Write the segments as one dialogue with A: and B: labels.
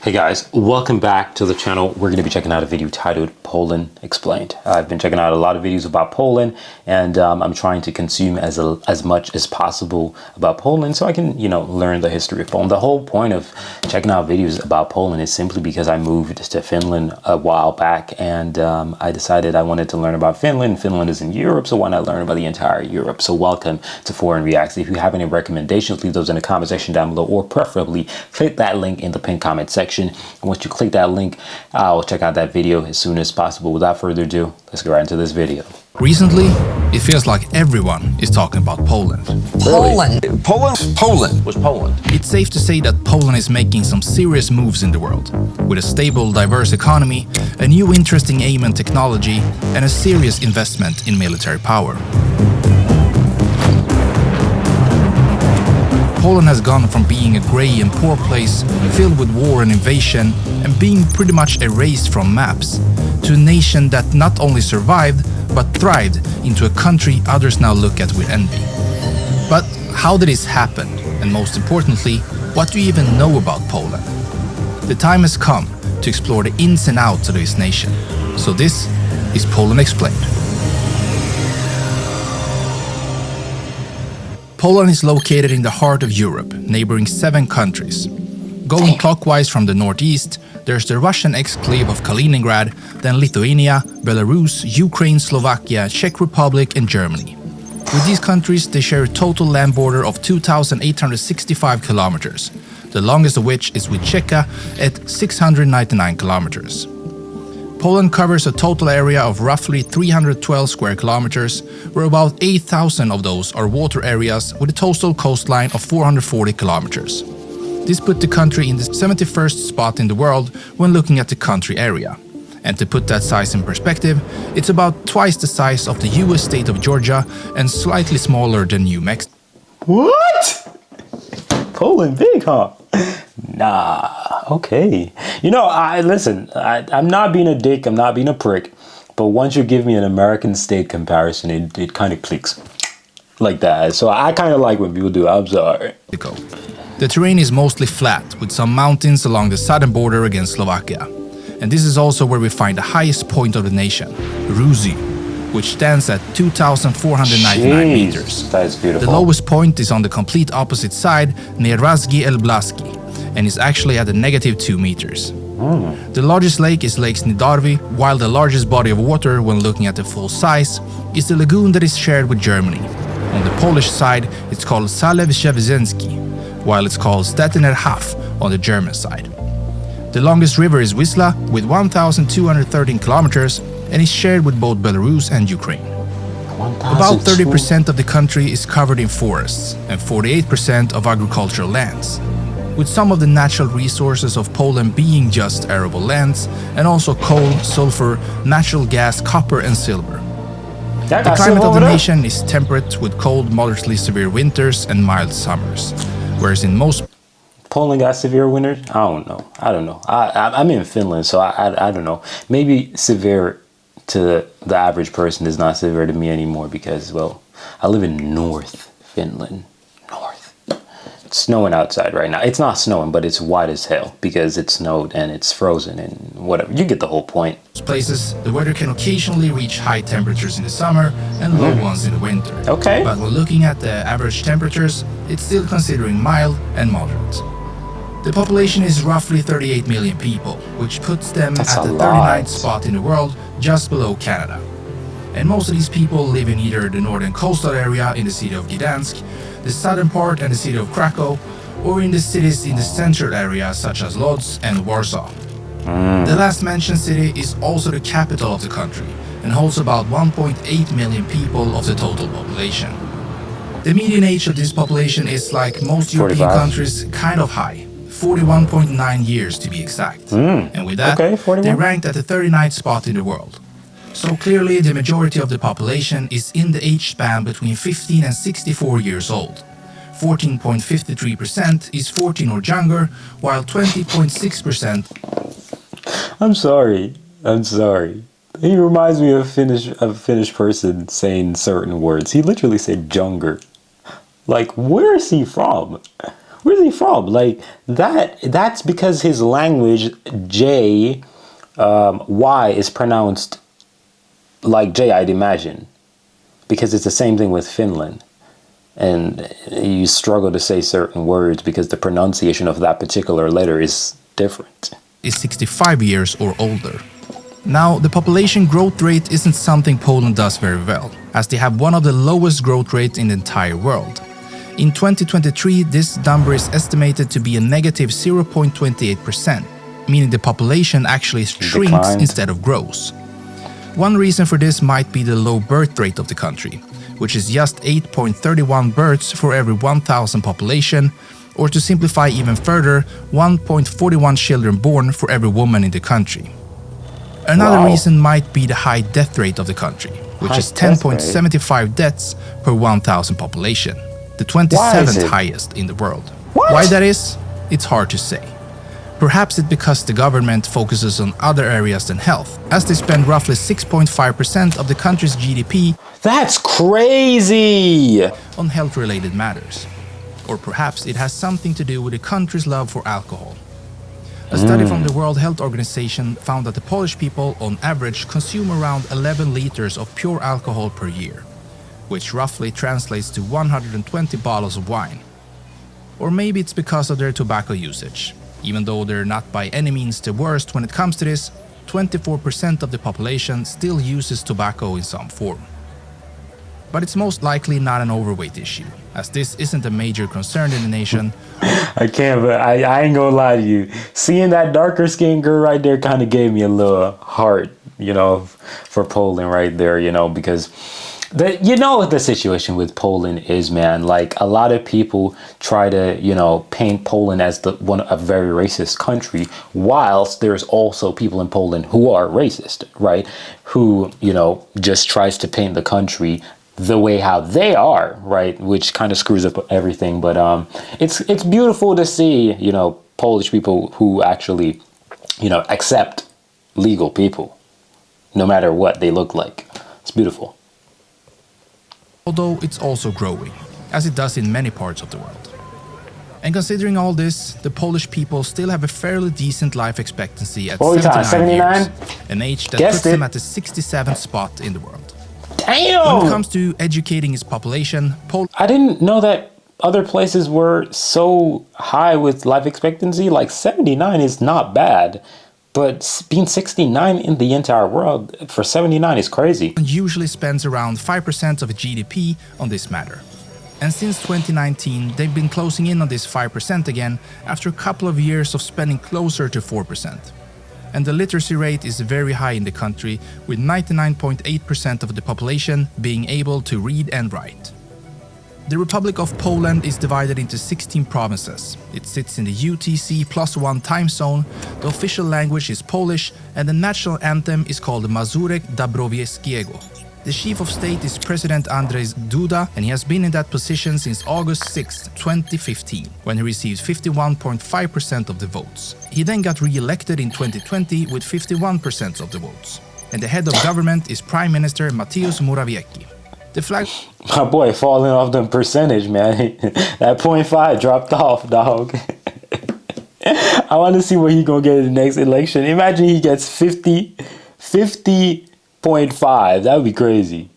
A: Hey guys, welcome back to the channel. We're going to be checking out a video titled Poland Explained. I've been checking out a lot of videos about Poland, and I'm trying to consume as much as possible about Poland so I can, learn the history of Poland. The whole point of checking out videos about Poland is simply because I moved to Finland a while back, and I decided I wanted to learn about Finland. Finland is in Europe, so why not learn about the entire Europe? So welcome to Foreign Reacts. If you have any recommendations, leave those in the comment section down below, or preferably click that link in the pinned comment section. And once you click that link, I'll check out that video as soon as possible. Without further ado, let's get right into this video.
B: Recently, it feels like everyone is talking about Poland.
C: Poland. Poland was Poland.
B: It's safe to say that Poland is making some serious moves in the world, with a stable, diverse economy, a new interesting aim and technology, and a serious investment in military power. Poland has gone from being a grey and poor place filled with war and invasion and being pretty much erased from maps, to a nation that not only survived but thrived into a country others now look at with envy. But how did this happen? And most importantly, what do you even know about Poland? The time has come to explore the ins and outs of this nation. So this is Poland Explained. Poland is located in the heart of Europe, neighboring 7 countries. Going clockwise from the northeast, there's the Russian exclave of Kaliningrad, then Lithuania, Belarus, Ukraine, Slovakia, Czech Republic, and Germany. With these countries, they share a total land border of 2,865 kilometers, the longest of which is with Czechia at 699 kilometers. Poland covers a total area of roughly 312 square kilometers, where about 8,000 of those are water areas with a total coastline of 440 kilometers. This put the country in the 71st spot in the world when looking at the country area. And to put that size in perspective, it's about twice the size of the US state of Georgia and slightly smaller than New Mexico.
A: What? Poland big, huh? Nah, okay. I'm not being a dick, I'm not being a prick, but once you give me an American state comparison, it kind of clicks like that. So I kind of like when people do. I'm sorry.
B: The terrain is mostly flat, with some mountains along the southern border against Slovakia. And this is also where we find the highest point of the nation, Ruzy, which stands at 2,499 meters.
A: That is beautiful.
B: The lowest point is on the complete opposite side, near Razgi El Blaski, and is actually at a -2 meters. The largest lake is Lake Snidarvi, while the largest body of water, when looking at the full size, is the lagoon that is shared with Germany. On the Polish side, it's called Zalew Szewiecki, while it's called Stettiner Haff on the German side. The longest river is Wisla, with 1,213 kilometers, and is shared with both Belarus and Ukraine. About 30% of the country is covered in forests, and 48% of agricultural lands, with some of the natural resources of Poland being just arable lands, and also coal, sulfur, natural gas, copper, and silver. The climate of the nation is temperate, with cold, moderately severe winters and mild summers, whereas in most
A: Poland got severe winters? I don't know. I'm in Finland, so I don't know. Maybe severe to the average person is not severe to me anymore because, well, I live in North Finland. It's snowing outside right now. It's not snowing, but it's white as hell because it snowed and it's frozen and whatever. You get the whole point.
B: Places, the weather can occasionally reach high temperatures in the summer and low ones in the winter.
A: Okay.
B: But when looking at the average temperatures, it's still considering mild and moderate. The population is roughly 38 million people, which puts them at the 39th spot in the world, just below Canada. And most of these people live in either the northern coastal area in the city of Gdansk, the southern part and the city of Krakow, or in the cities in the central area such as Lodz and Warsaw. The last mentioned city is also the capital of the country and holds about 1.8 million people of the total population. The median age of this population is, like most European countries, kind of high, 41.9 years to be exact. And with that, they ranked at the 39th spot in the world. So clearly the majority of the population is in the age span between 15 and 64 years old. 14.53% is 14 or younger, while 20.6%...
A: I'm sorry. He reminds me of a Finnish person saying certain words. He literally said younger. Like, where is he from? Where's he from? Like that's because his language Y is pronounced like J, I'd imagine. Because it's the same thing with Finland. And you struggle to say certain words because the pronunciation of that particular letter is different.
B: Is 65 years or older. Now, the population growth rate isn't something Poland does very well, as they have one of the lowest growth rates in the entire world. In 2023, this number is estimated to be a negative 0.28%, meaning the population actually shrinks
A: Declined.
B: instead of grows. One reason for this might be the low birth rate of the country, which is just 8.31 births for every 1,000 population, or to simplify even further, 1.41 children born for every woman in the country. Another
A: Wow.
B: reason might be the high death rate of the country, which
A: High
B: is
A: death rate?
B: 10.75 deaths per 1,000 population, the
A: Why is
B: 27th
A: it?
B: highest in the world.
A: What?
B: Why that is, it's hard to say. Perhaps it's because the government focuses on other areas than health, as they spend roughly 6.5% of the country's GDP
A: That's crazy!
B: on health-related matters. Or perhaps it has something to do with the country's love for alcohol. A study from the World Health Organization found that the Polish people, on average, consume around 11 liters of pure alcohol per year, which roughly translates to 120 bottles of wine. Or maybe it's because of their tobacco usage. Even though they're not by any means the worst when it comes to this, 24% of the population still uses tobacco in some form. But it's most likely not an overweight issue, as this isn't a major concern in the nation.
A: I can't, but I ain't gonna lie to you. Seeing that darker skinned girl right there kind of gave me a little heart, for Poland right there, because what the situation with Poland is, man. Like, a lot of people try to, paint Poland as a very racist country, whilst there's also people in Poland who are racist, right? Who, just tries to paint the country the way how they are, right? Which kind of screws up everything. But it's beautiful to see, Polish people who actually, accept legal people, no matter what they look like. It's beautiful.
B: Although it's also growing, as it does in many parts of the world. And considering all this, the Polish people still have a fairly decent life expectancy at 79 years, an age that puts them at the 67th spot in the world.
A: Damn!
B: When it comes to educating its population,
A: I didn't know that other places were so high with life expectancy. Like, 79 is not bad, but being 69 in the entire world for 79 is crazy.
B: usually spends around 5% of its GDP on this matter. And since 2019, they've been closing in on this 5% again after a couple of years of spending closer to 4%. And the literacy rate is very high in the country, with 99.8% of the population being able to read and write. The Republic of Poland is divided into 16 provinces. It sits in the UTC+1 time zone, the official language is Polish, and the national anthem is called Mazurek Dąbrowskiego. The chief of state is President Andrzej Duda, and he has been in that position since August 6, 2015, when he received 51.5% of the votes. He then got re-elected in 2020 with 51% of the votes. And the head of government is Prime Minister Mateusz Morawiecki. The flag...
A: My boy falling off the percentage, man. That 0.5 dropped off, dog. I want to see what he gonna get in the next election. Imagine he gets 50.5. That would be crazy.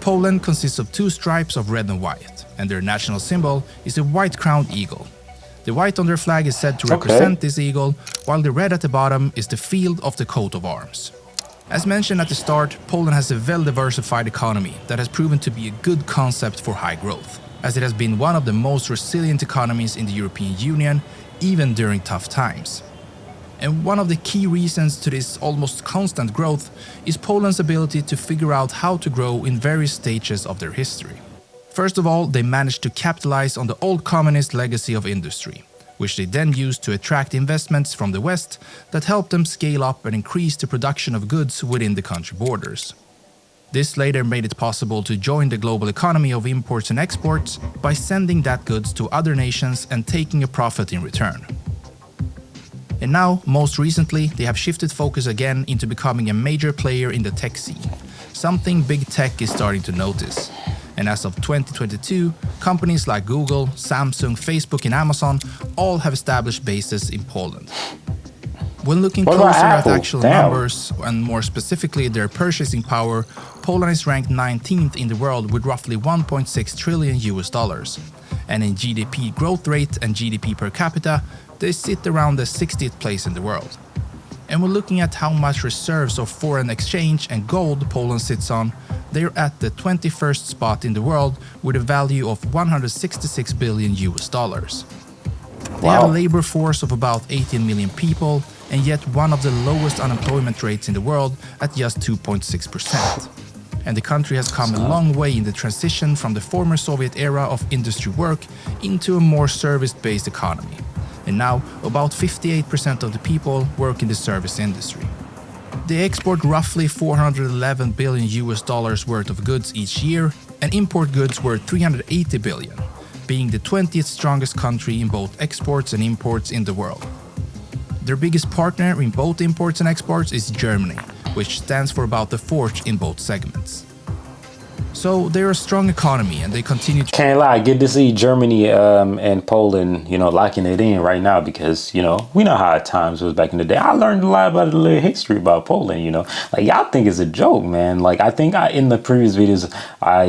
B: Poland consists of two stripes of red and white, and their national symbol is a white-crowned eagle. The white on their flag is said to represent this eagle, while the red at the bottom is the field of the coat of arms. As mentioned at the start, Poland has a well-diversified economy that has proven to be a good concept for high growth, as it has been one of the most resilient economies in the European Union, even during tough times. And one of the key reasons to this almost constant growth is Poland's ability to figure out how to grow in various stages of their history. First of all, they managed to capitalize on the old communist legacy of industry, which they then used to attract investments from the West that helped them scale up and increase the production of goods within the country borders. This later made it possible to join the global economy of imports and exports by sending that goods to other nations and taking a profit in return. And now, most recently, they have shifted focus again into becoming a major player in the tech scene, something big tech is starting to notice. And as of 2022, Companies like Google, Samsung, Facebook, and Amazon all have established bases in Poland. When looking
A: What about
B: closer at
A: Apple?
B: actual
A: Damn.
B: numbers, and more specifically their purchasing power, Poland is ranked 19th in the world with roughly 1.6 trillion US dollars. And in GDP growth rate and GDP per capita, they sit around the 60th place in the world. And when looking at how much reserves of foreign exchange and gold Poland sits on, they're at the 21st spot in the world with a value of 166 billion US dollars. They have a
A: Wow.
B: labor force of about 18 million people, and yet one of the lowest unemployment rates in the world at just 2.6%. And the country has come a long way in the transition from the former Soviet era of industry work into a more service-based economy. And now, about 58% of the people work in the service industry. They export roughly 411 billion US dollars worth of goods each year, and import goods worth 380 billion, being the 20th strongest country in both exports and imports in the world. Their biggest partner in both imports and exports is Germany, which stands for about the fourth in both segments. So they're a strong economy and they continue to
A: Can't lie, good to see Germany and Poland, locking it in right now because, we know how times was back in the day. I learned a lot about a little history about Poland, Like, y'all think it's a joke, man. Like, I think in the previous videos, I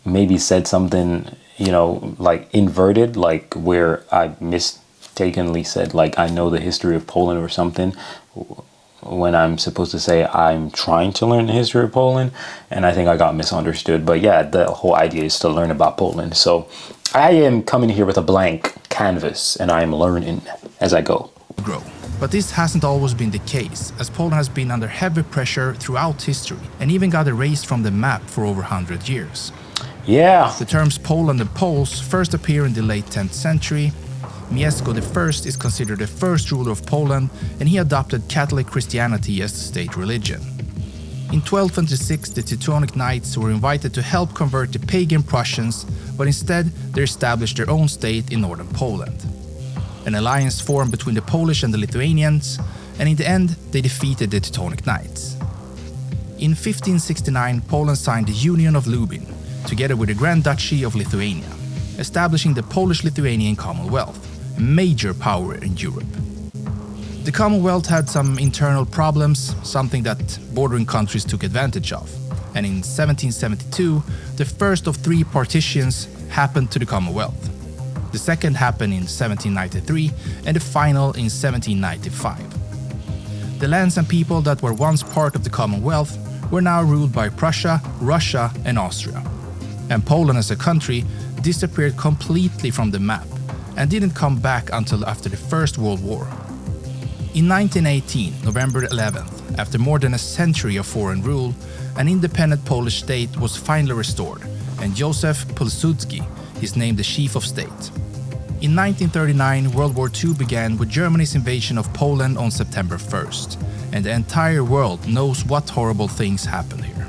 A: maybe said something, like inverted, like where I mistakenly said, like, I know the history of Poland or something, when I'm supposed to say I'm trying to learn the history of Poland, and I think I got misunderstood. But yeah, the whole idea is to learn about Poland. So I am coming here with a blank canvas, and I am learning as I go.
B: grow. But this hasn't always been the case, as Poland has been under heavy pressure throughout history and even got erased from the map for over 100 years.
A: Yeah.
B: The terms Poland and Poles first appear in the late 10th century. Mieszko I is considered the first ruler of Poland, and he adopted Catholic Christianity as the state religion. In 1226, the Teutonic Knights were invited to help convert the pagan Prussians, but instead they established their own state in northern Poland. An alliance formed between the Polish and the Lithuanians, and in the end they defeated the Teutonic Knights. In 1569, Poland signed the Union of Lubin, together with the Grand Duchy of Lithuania, establishing the Polish-Lithuanian Commonwealth, a major power in Europe. The Commonwealth had some internal problems, something that bordering countries took advantage of, and in 1772, the first of three partitions happened to the Commonwealth. The second happened in 1793, and the final in 1795. The lands and people that were once part of the Commonwealth were now ruled by Prussia, Russia, and Austria. And Poland as a country disappeared completely from the map and didn't come back until after the First World War. In 1918, November 11th, after more than a century of foreign rule, an independent Polish state was finally restored, and Józef Pilsudski is named the chief of state. In 1939, World War II began with Germany's invasion of Poland on September 1st, and the entire world knows what horrible things happened here.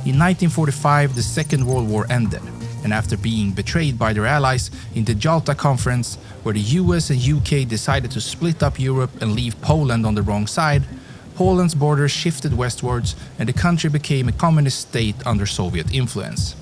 B: In 1945, the Second World War ended, and after being betrayed by their allies in the Jalta Conference, where the US and UK decided to split up Europe and leave Poland on the wrong side, Poland's borders shifted westwards and the country became a communist state under Soviet influence.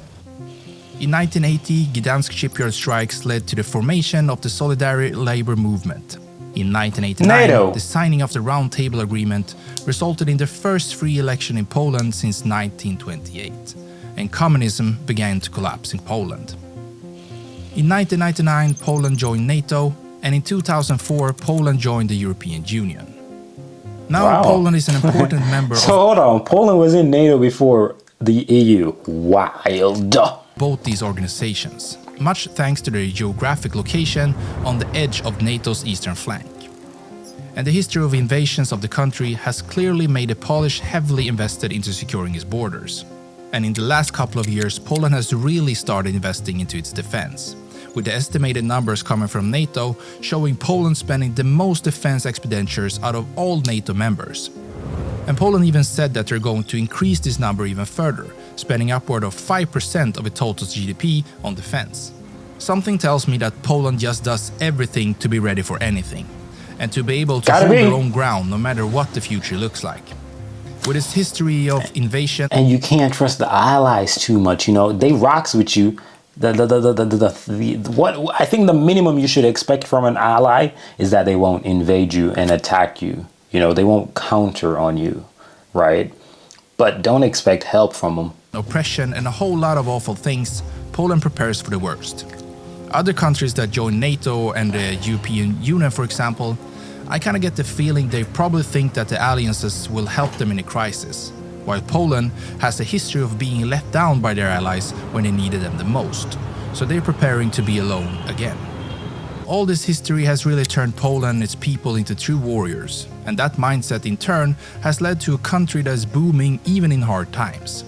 B: In 1980, Gdansk shipyard strikes led to the formation of the Solidarity Labor Movement. In 1989,
A: NATO.
B: the signing of the Round Table Agreement resulted in the first free election in Poland since 1928, and communism began to collapse in Poland. In 1999, Poland joined NATO, and in 2004, Poland joined the European Union. Now
A: Wow.
B: Poland is an important member
A: So
B: of
A: hold on, Poland was in NATO before the EU. Wild.
B: both these organizations, much thanks to their geographic location on the edge of NATO's eastern flank. And the history of invasions of the country has clearly made the Polish heavily invested into securing its borders. And in the last couple of years, Poland has really started investing into its defense, with the estimated numbers coming from NATO showing Poland spending the most defense expenditures out of all NATO members. And Poland even said that they're going to increase this number even further, spending upward of 5% of its total GDP on defense. Something tells me that Poland just does everything to be ready for anything, and to be able to
A: Gotta
B: hold
A: be.
B: their own ground no matter what the future looks like. With its history of invasion
A: And you can't trust the allies too much. They rocks with you what I think the minimum you should expect from an ally is that they won't invade you and attack you. You know, they won't counter on you, right? But don't expect help from them.
B: Oppression and a whole lot of awful things, Poland prepares for the worst. Other countries that join NATO and the European Union, for example, I kind of get the feeling they probably think that the alliances will help them in a crisis, while Poland has a history of being let down by their allies when they needed them the most, so they're preparing to be alone again. All this history has really turned Poland and its people into true warriors, and that mindset in turn has led to a country that is booming even in hard times.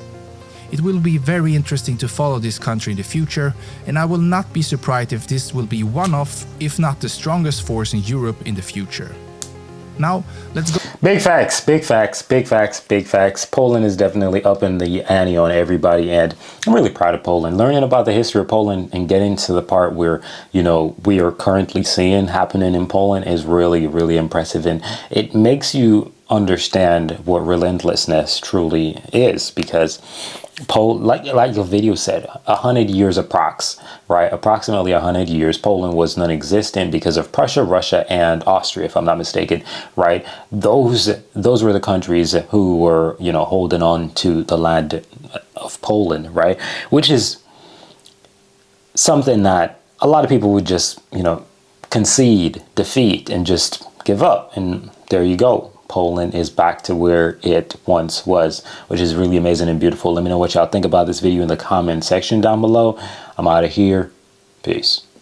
B: It will be very interesting to follow this country in the future, and I will not be surprised if this will be one of, if not the strongest force in Europe in the future. Now, let's go.
A: Big facts, big facts, big facts, big facts. Poland is definitely upping the ante on everybody, and I'm really proud of Poland. Learning about the history of Poland and getting to the part where, you know, we are currently seeing happening in Poland is really, really impressive, and it makes you understand what relentlessness truly is, because like the video said, 100 years approx, right? Approximately 100 years, Poland was non-existent because of Prussia, Russia, and Austria, if I'm not mistaken, right? Those were the countries who were, you know, holding on to the land of Poland, right? Which is something that a lot of people would just, you know, concede defeat and just give up, and there you go. Poland is back to where it once was, which is really amazing and beautiful. Let me know what y'all think about this video in the comment section down below. I'm out of here. Peace.